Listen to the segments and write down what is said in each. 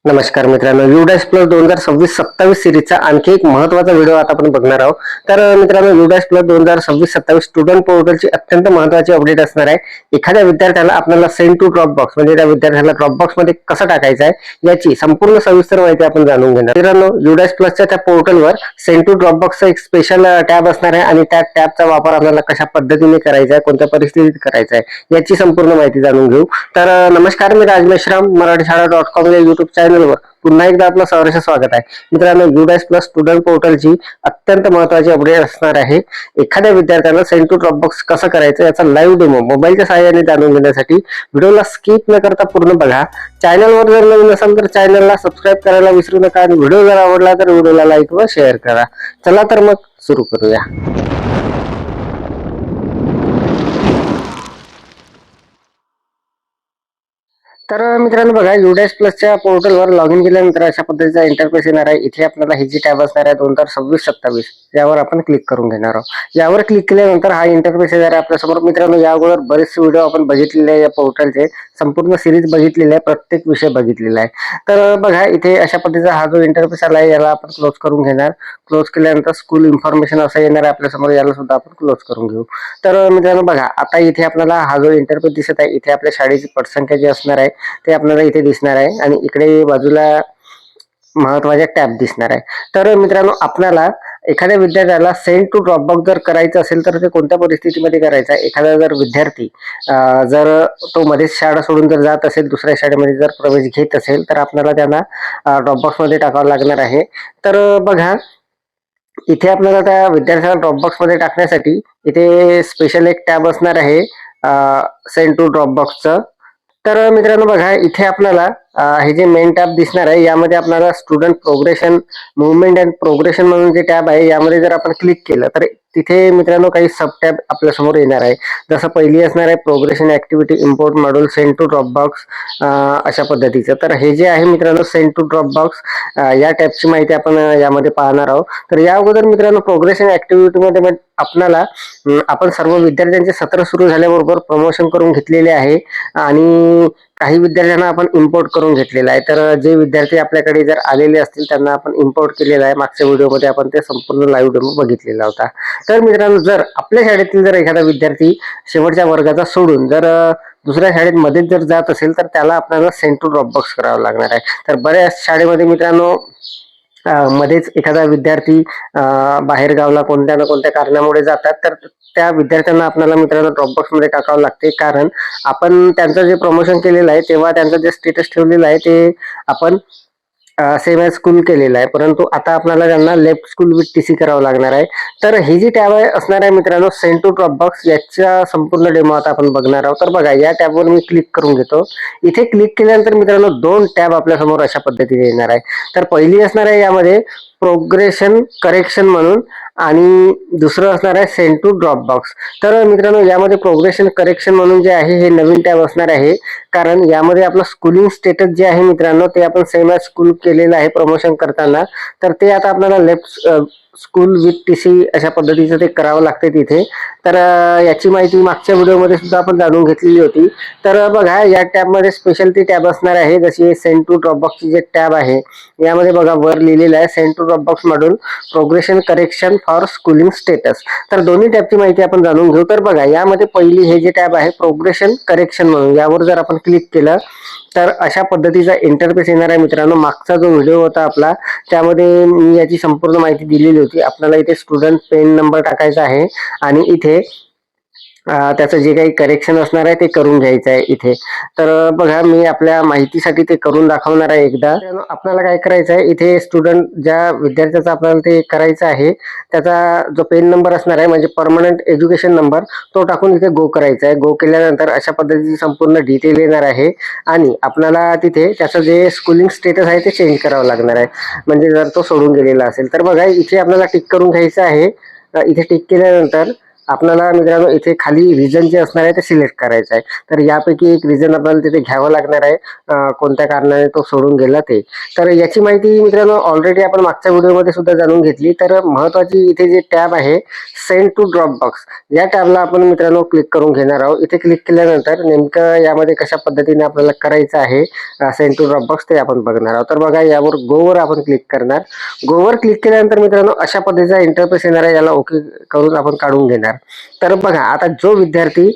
नमस्कार मित्रांनो, UDAS plus 2026-27 सिरीजचा आणखी एक महत्त्वाचा व्हिडिओ आता आपण बघणार आहोत. तर मित्रांनो, UDAS प्लस 2026-27 स्टुडंट पोर्टलची अत्यंत महत्त्वाची अपडेट असणार आहे. एखाद्या विद्यार्थ्याला आपल्याला सेंड टू ड्रॉप बॉक्स म्हणजे त्या विद्यार्थ्याला ड्रॉप बॉक्स मध्ये कसं टाकायचं आहे याची संपूर्ण सविस्तर माहिती आपण जाणून घेणार. मित्रांनो, UDAS प्लसच्या त्या पोर्टलवर सेंड टू ड्रॉप बॉक्सचा एक स्पेशल टॅब असणार आहे आणि त्या टॅबचा वापर आपल्याला कशा पद्धतीने करायचा आहे, कोणत्या परिस्थितीत करायचा आहे याची संपूर्ण माहिती जाणून घेऊ. तर नमस्कार, मी राज मेश्राम, मराठीशाळा.com या युट्यूब चॅनलवर पुन्हा एकदा आपलं सहर्ष स्वागत आहे. मित्रांनो, UDAS प्लस स्टुडंट पोर्टलची अत्यंत महत्त्वाची अपडेट असणार आहे. एखाद्या विद्यार्थ्याला सेंड टू ड्रॉप बॉक्स कसं करायचं याचा लाईव्ह डेमो मोबाईलच्या सहाय्याने जाणून घेण्यासाठी व्हिडिओला स्किप न करता पूर्ण बघा. चॅनलवर जर नवीन असाल तर चॅनलला सबस्क्राईब करायला विसरू नका आणि व्हिडिओ जर आवडला तर व्हिडिओला लाईक व शेअर करा. चला तर मग सुरू करूया. तर मित्रांनो बघा, UDAS प्लसच्या पोर्टलवर लॉग इन केल्यानंतर अशा पद्धतीचा इंटरफेस येणार आहे. इथे आपल्याला ही जी टॅब असणार आहे 2026-27 यावर आपण क्लिक करून घेणार आहोत. यावर क्लिक केल्यानंतर हा इंटरफेस येणार आहे आपल्यासमोर. मित्रांनो, या अगोदर बरेचसे व्हिडिओ आपण बघितलेले आहे या पोर्टलचे, संपूर्ण सिरीज बघितलेली आहे, प्रत्येक विषय बघितलेला आहे. तर बघा, इथे अशा पद्धतीचा हा जो इंटरफेस आला आहे याला आपण क्लोज करून घेणार. क्लोज केल्यानंतर स्कूल इन्फॉर्मेशन असं येणार आहे आपल्यासमोर, याला सुद्धा आपण क्लोज करून घेऊ. तर मित्रांनो बघा, आता इथे आपल्याला हा जो इंटरफेस दिसत आहे, इथे आपल्या शाळेची पटसंख्या जी असणार आहे ते आपल्याला इथे दिसणार आहे आणि इकडे बाजूला महत्वाच्या टॅब दिसणार आहे. तर मित्रांनो, आपल्याला एखाद्या विद्यार्थ्याला सेंड टू ड्रॉप बॉक्स जर करायचं असेल तर ते कोणत्या परिस्थितीमध्ये करायचं आहे. एखादा जर विद्यार्थी जर तो मध्येच शाळा सोडून जर जात असेल, दुसऱ्या शाळेमध्ये जर प्रवेश घेत असेल तर आपल्याला त्यांना ड्रॉप बॉक्स मध्ये टाकावं लागणार आहे. तर बघा, इथे आपल्याला त्या विद्यार्थ्याला ड्रॉप बॉक्स मध्ये टाकण्यासाठी इथे स्पेशल एक टॅब असणार आहे सेंड टू ड्रॉप बॉक्सचं. तर मित्रांनो बघा, इथे आपल्याला हे जे मेन टॅब दिसणार आहे यामध्ये आपल्याला student progression, movement and progression म्हणून जे टॅब आहे यामध्ये जर आपण क्लिक केलं तर तिथे मित्रांनो काही सब टॅब आपल्या समोर येणार आहे. जसं पहिली असणार आहे progression activity, import module, send to drop box अशा पद्धतीचं. तर हे जे आहे मित्रांनो सेंड टू ड्रॉप बॉक्स या टॅबची माहिती आपण यामध्ये पाहणार आहोत. तर या अगोदर मित्रांनो प्रोग्रेशन ऍक्टिव्हिटी मध्ये आपल्याला आपण सर्व विद्यार्थ्यांचे सत्र सुरू झाल्याबरोबर प्रमोशन करून घेतलेले आहे आणि काही विद्यार्थ्यांना आपण इम्पोर्ट करून घेतलेला आहे. तर जे विद्यार्थी आपल्याकडे जर आलेले असतील त्यांना आपण इम्पोर्ट केलेला आहे. मागच्या व्हिडिओमध्ये आपण ते संपूर्ण लाईव्ह डेमो बघितलेला होता. तर मित्रांनो, जर आपल्या शाळेतील जर एखादा विद्यार्थी शेवटच्या वर्गाचा सोडून जर दुसऱ्या शाळेत मध्येच जर जात असेल तर त्याला आपल्याला सेंड टू ड्रॉप बॉक्स करावा लागणार आहे. तर बऱ्याच शाळेमध्ये मित्रांनो मध्येच एखादा विद्यार्थी बाहेर गावला कोणत्या ना कोणत्या कारणामुळे जातात, तर त्या विद्यार्थ्यांना आपल्याला मित्रांनो ड्रॉप बॉक्स मध्ये टाकावं लागते. कारण आपण त्यांचं जे प्रमोशन केलेलं आहे तेव्हा त्यांचं जे स्टेटस ठेवलेलं आहे ते आपण सेम एज स्कूल केलेलं आहे, परंतु आता आपल्याला त्यांना लेफ्ट स्कूल विथ TC करावं लागणार आहे. तर ही जी टॅब आहे असणार आहे मित्रांनो सेंड टू ड्रॉप बॉक्स, याचा संपूर्ण डेमो आता आपण बघणार आहोत. तर बघा, या टॅबवर मी क्लिक करून घेतो. इथे क्लिक केल्यानंतर मित्रांनो दोन टॅब आपल्या समोर अशा पद्धतीने येणार आहे. तर पहिली असणार आहे यामध्ये प्रोग्रेशन करेक्शन म्हणून आणि दुसरं असणार आहे सेंड टू ड्रॉप बॉक्स. तर मित्रांनो, यामध्ये प्रोग्रेशन करेक्शन म्हणून जे आहे हे नवीन टॅब असणार आहे, कारण यामध्ये आपलं स्कूलिंग स्टेटस जे आहे मित्रांनो ते आपण सेम एज स्कूल केलेलं आहे प्रमोशन करताना. तर ते आता आपल्याला लेफ्ट स्कूल विथ TC अशा पद्धतीचं ते करावं लागते तिथे. तर याची माहिती मागच्या व्हिडिओमध्ये सुद्धा आपण जाणून घेतलेली होती. तर बघा, या टॅबमध्ये स्पेशल ती टॅब असणार आहे जशी सेंड टू ड्रॉप बॉक्सची जे टॅब आहे यामध्ये बघा वर लिहिलेलं आहे send to drop box module progression correction for schooling status. तर दोन्ही टॅबची माहिती आपण जाणून घेऊ. तर बघा, यामध्ये पहिली हे जे टॅब आहे प्रोग्रेशन करेक्शन म्हणून, यावर जर आपण क्लिक केलं तर अशा पद्धतीचा इंटरफेस येणार आहे मित्रांनो. मागचा जो व्हिडिओ होता आपला त्यामध्ये मी याची संपूर्ण माहिती दिलेली होती. आपल्याला इथे स्टुडंट पेन नंबर टाकायचा आहे आणि इथे त्याचं जे काही करेक्शन असणार आहे ते करून घ्यायचं आहे इथे. तर बघा, मी आपल्या माहितीसाठी ते करून दाखवणार आहे एकदा. आपल्याला काय करायचं आहे, इथे स्टुडंट ज्या विद्यार्थ्याचा आपल्याला ते करायचं आहे त्याचा जो पेन नंबर असणार आहे म्हणजे परमनंट एज्युकेशन नंबर तो टाकून इथे गो करायचा आहे. गो केल्यानंतर अशा पद्धतीची संपूर्ण डिटेल येणार आहे आणि आपल्याला तिथे त्याचं जे स्कूलिंग स्टेटस आहे ते चेंज करावं लागणार आहे, म्हणजे जर तो सोडून गेलेला असेल तर. बघा, इथे आपल्याला टिक करून घ्यायचं आहे. इथे टिक केल्यानंतर आपल्याला मित्रांनो इथे खाली रिजन जे असणार आहे ते सिलेक्ट करायचं आहे. तर यापैकी एक रिजन आपल्याला तिथे घ्यावं लागणार आहे, कोणत्या कारणाने तो सोडून गेला ते. तर याची माहिती मित्रांनो ऑलरेडी आपण मागच्या व्हिडिओमध्ये सुद्धा जाणून घेतली. तर महत्वाची इथे जे टॅब आहे सेंड टू ड्रॉपबॉक्स, या टॅबला आपण मित्रांनो क्लिक करून घेणार आहोत. इथे क्लिक केल्यानंतर नेमकं यामध्ये कशा पद्धतीने आपल्याला करायचं आहे सेंड टू ड्रॉपबॉक्स ते आपण बघणार आहोत. तर बघा, यावर गोवर आपण क्लिक करणार. गोवर क्लिक केल्यानंतर मित्रांनो अशा पद्धतीचा इंटरफेस येणार आहे, याला ओके करून आपण काढून घेणार. तर बघा, आता जो विद्यार्थी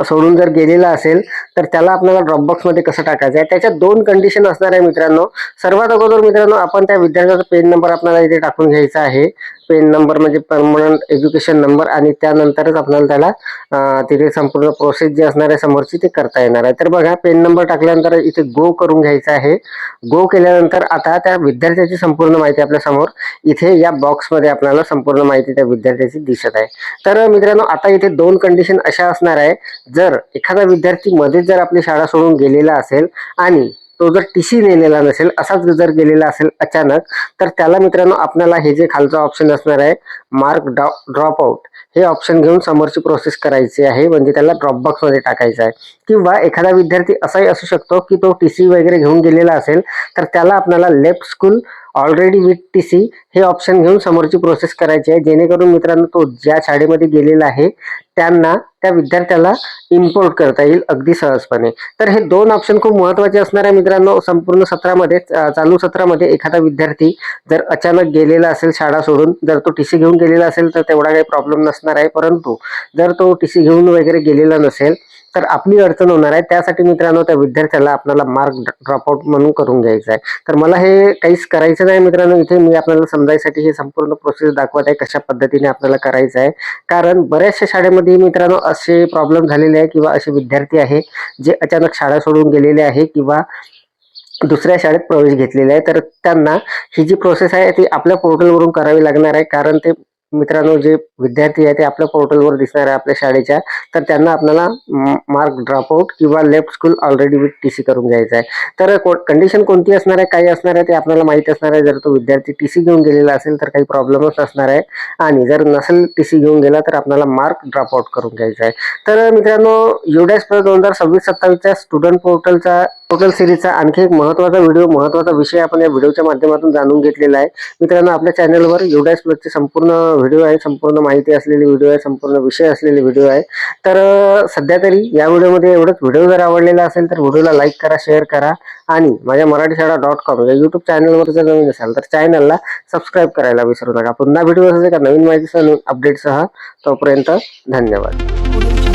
सोडून जर गेलेला असेल तर त्याला आपल्याला ड्रॉपबॉक्स मध्ये कसं टाकायचं आहे, त्याच्यात दोन कंडिशन असणार आहे मित्रांनो. सर्वात अगोदर मित्रांनो आपण त्या विद्यार्थ्याचा पेन नंबर आपल्याला इथे टाकून घ्यायचा आहे. पेन नंबर म्हणजे परमनंट एज्युकेशन नंबर, आणि त्यानंतरच आपल्याला त्याला तिथे संपूर्ण प्रोसेस जी असणार आहे समोरची ते करता येणार आहे. तर बघा, पेन नंबर टाकल्यानंतर इथे गो करून घ्यायचा आहे. गो केल्यानंतर आता त्या विद्यार्थ्याची संपूर्ण माहिती आपल्या समोर इथे या बॉक्समध्ये आपल्याला संपूर्ण माहिती त्या विद्यार्थ्याची दिसत आहे. तर मित्रांनो आता इथे दोन कंडिशन अशा असणार आहे. जर एखादा विद्यार्थी मध्ये जर आपली शाळा सोडून गेलेला असेल आणि तो जर टीसी नेलेला नसेल, असाच जर गेलेला असेल अचानक, तर त्याला मित्रांनो आपल्याला हे जे खालचं ऑप्शन असणार आहे मार्क ड्रॉप आउट, हे ऑप्शन घेऊन समोरची प्रोसेस करायची आहे, म्हणजे त्याला ड्रॉपबॉक्स मध्ये टाकायचं आहे. किंवा एखादा विद्यार्थी असाही असू शकतो की तो टीसी वगैरे घेऊन गेलेला असेल, तर त्याला आपल्याला left school already with TC हे ऑप्शन घेऊन समोरची प्रोसेस करायची आहे, जेणेकरून मित्रांनो तो ज्या शाळेमध्ये गेलेला आहे त्यांना त्या विद्यार्थ्याला इम्पोर्ट करता येईल अगदी सहजपणे. तर हे दोन ऑप्शन खूप महत्वाचे असणार आहे मित्रांनो. संपूर्ण सत्रामध्ये, चालू सत्रामध्ये एखादा विद्यार्थी जर अचानक गेलेला असेल शाळा सोडून, जर तो टीसी घेऊन गेलेला असेल तर तेवढा काही प्रॉब्लेम नसणार आहे. परंतु जर तो टीसी घेऊन वगैरे गेलेला नसेल तर आपली अडचण होणार आहे. त्यासाठी मित्रांनो त्या विद्यार्थ्याला आपल्याला मार्क ड्रॉपआउट म्हणून करून घ्यायचं आहे. तर मला हे काहीच करायचं नाही मित्रांनो. इथे मी आपल्याला समजायसाठी हे संपूर्ण प्रोसेस दाखवत आहे कशा पद्धतीने आपल्याला करायचं आहे. कारण बऱ्याचशा शाळेमध्ये मित्रांनो असे प्रॉब्लेम झालेले आहे किंवा असे विद्यार्थी आहे जे अचानक शाळा सोडून गेलेले आहे किंवा दुसऱ्या शाळेत प्रवेश घेतलेला आहे. तर त्यांना ही जी प्रोसेस आहे ती आपल्या पोर्टलवरून करावी लागणार आहे. कारण ते मित्रांनो जे विद्यार्थी आहे ते आपल्या पोर्टलवर दिसणार आहे आपल्या शाळेच्या, तर त्यांना आपल्याला मार्क ड्रॉपआउट किंवा left school already with TC करून घ्यायचं आहे. तर कंडिशन कोणती असणार आहे, काय असणार आहे ते आपल्याला माहिती असणार आहे. जर तो विद्यार्थी टीसी घेऊन गेलेला असेल तर काही प्रॉब्लेमच नसणार आहे, आणि जर नसेल टीसी घेऊन गेला तर आपल्याला मार्क ड्रॉपआउट करून घ्यायचा आहे. तर मित्रांनो युडाइस प्लस 2026-27च्या स्टुडंट पोर्टल सिरीजचा आणखी एक महत्त्वाचा व्हिडिओ, महत्त्वाचा विषय आपण या व्हिडिओच्या माध्यमातून जाणून घेतलेला आहे. मित्रांनो आपल्या चॅनलवर युडाइस प्लसचे संपूर्ण व्हिडिओ आहे, संपूर्ण माहिती असलेली व्हिडिओ आहे, संपूर्ण विषय असलेले व्हिडिओ आहे. तर सध्या तरी या व्हिडिओमध्ये एवढंच. व्हिडिओ जर आवडलेला असेल तर व्हिडिओला लाईक करा, शेअर करा, आणि माझ्या मराठीशाळा.com या यूट्यूब चॅनलवर जर नवीन असाल तर चॅनलला सबस्क्राईब करायला विसरू नका. पुन्हा व्हिडिओ असेल का नवीन माहितीसह, नवीन अपडेटसह. तोपर्यंत धन्यवाद.